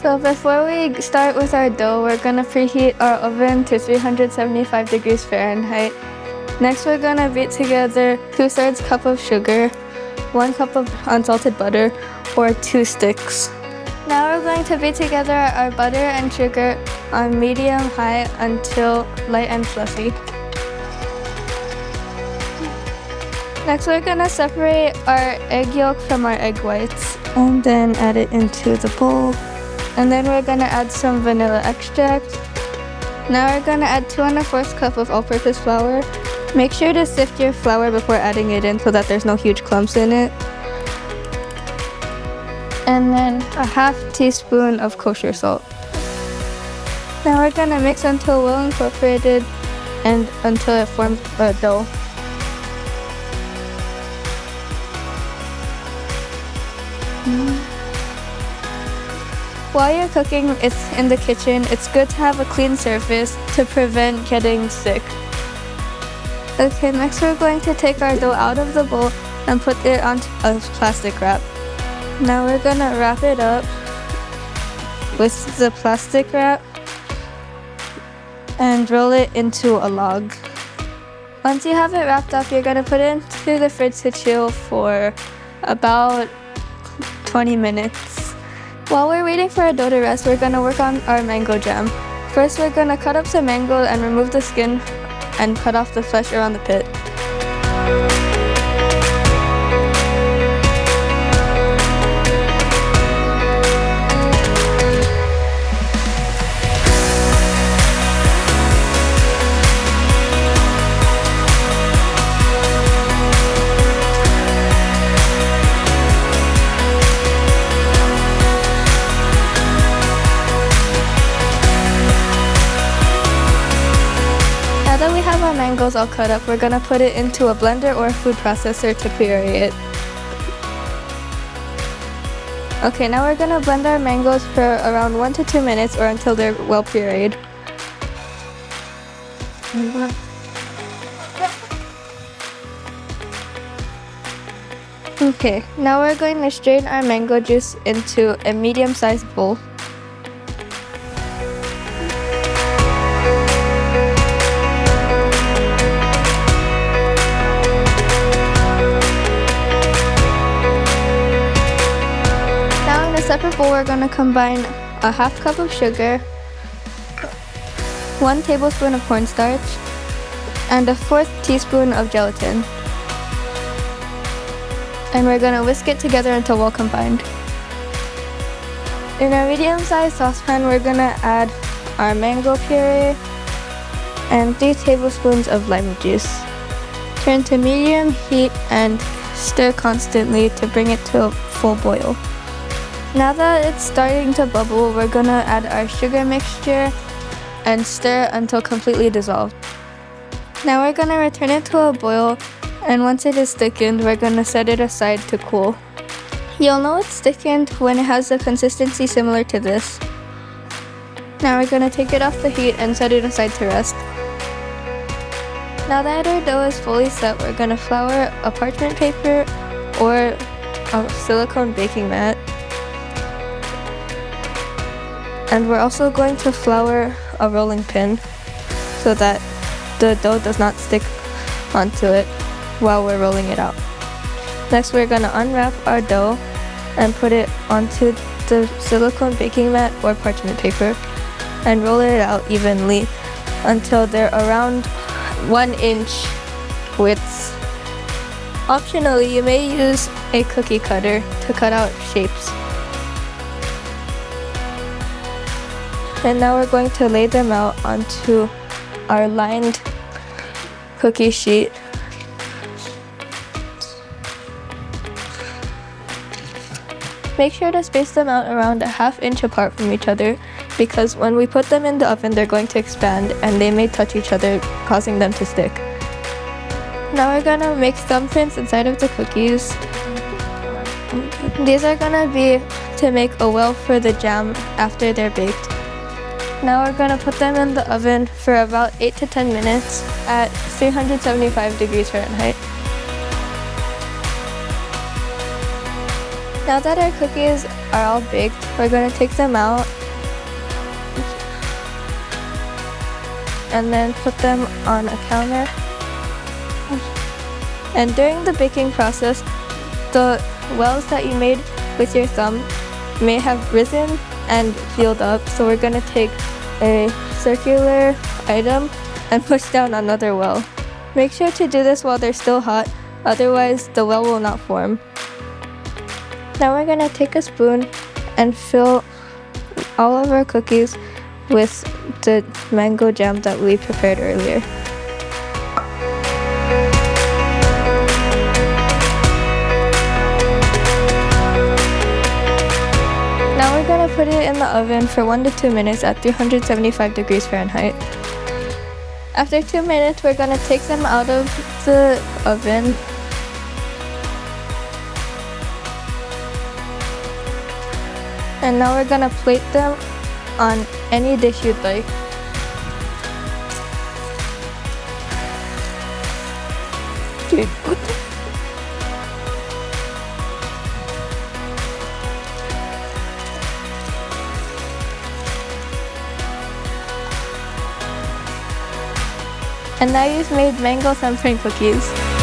So before we start with our dough, we're gonna preheat our oven to 375 degrees Fahrenheit. Next, we're gonna beat together 2/3 cup of sugar, 1 cup of unsalted butter, or 2 sticks. Now we're going to beat together our butter and sugar on medium-high until light and fluffy. Next, we're gonna separate our egg yolk from our egg whites and then add it into the bowl. And then we're gonna add some vanilla extract. Now we're gonna add 2 1/4 cup of all-purpose flour. Make sure to sift your flour before adding it in so that there's no huge clumps in it. And then a 1/2 teaspoon of kosher salt. Now we're gonna mix until well incorporated and until it forms a dough. While you're cooking in the kitchen, it's good to have a clean surface to prevent getting sick. Okay, next we're going to take our dough out of the bowl and put it onto a plastic wrap. Now we're gonna wrap it up with the plastic wrap and roll it into a log. Once you have it wrapped up, you're gonna put it into the fridge to chill for about 20 minutes. While we're waiting for our dough to rest, we're gonna work on our mango jam. First, we're gonna cut up some mango and remove the skin and cut off the flesh around the pit. Now that we have our mangoes all cut up, we're gonna put it into a blender or a food processor to puree it. Okay, now we're gonna blend our mangoes for around 1 to 2 minutes or until they're well pureed. Okay, now we're going to strain our mango juice into a medium-sized bowl. Separate bowl, we're going to combine a 1/2 cup of sugar, 1 tablespoon of cornstarch, and a 1/4 teaspoon of gelatin. And we're going to whisk it together until well combined. In our medium-sized saucepan, we're going to add our mango puree and 3 tablespoons of lime juice. Turn to medium heat and stir constantly to bring it to a full boil. Now that it's starting to bubble, we're gonna add our sugar mixture and stir until completely dissolved. Now we're gonna return it to a boil, and once it is thickened, we're gonna set it aside to cool. You'll know it's thickened when it has a consistency similar to this. Now we're gonna take it off the heat and set it aside to rest. Now that our dough is fully set, we're gonna flour a parchment paper or a silicone baking mat. And we're also going to flour a rolling pin so that the dough does not stick onto it while we're rolling it out. Next, we're going to unwrap our dough and put it onto the silicone baking mat or parchment paper and roll it out evenly until they're around 1 inch widths. Optionally, you may use a cookie cutter to cut out shapes. And now we're going to lay them out onto our lined cookie sheet. Make sure to space them out around a 1/2 inch apart from each other because when we put them in the oven, they're going to expand and they may touch each other, causing them to stick. Now we're gonna make thumbprints inside of the cookies. These are gonna be to make a well for the jam after they're baked. Now we're gonna put them in the oven for about 8 to 10 minutes at 375 degrees Fahrenheit. Now that our cookies are all baked, we're gonna take them out and then put them on a counter. And during the baking process, the wells that you made with your thumb may have risen and peeled up, so we're gonna take a circular item and push down another well. Make sure to do this while they're still hot, otherwise the well will not form. Now we're gonna take a spoon and fill all of our cookies with the mango jam that we prepared earlier. Now we're gonna put it in the oven for 1 to 2 minutes at 375 degrees Fahrenheit. After 2 minutes, we're gonna take them out of the oven. And now we're gonna plate them on any dish you'd like. Dude, what the? And now you've made mango thumbprint cookies.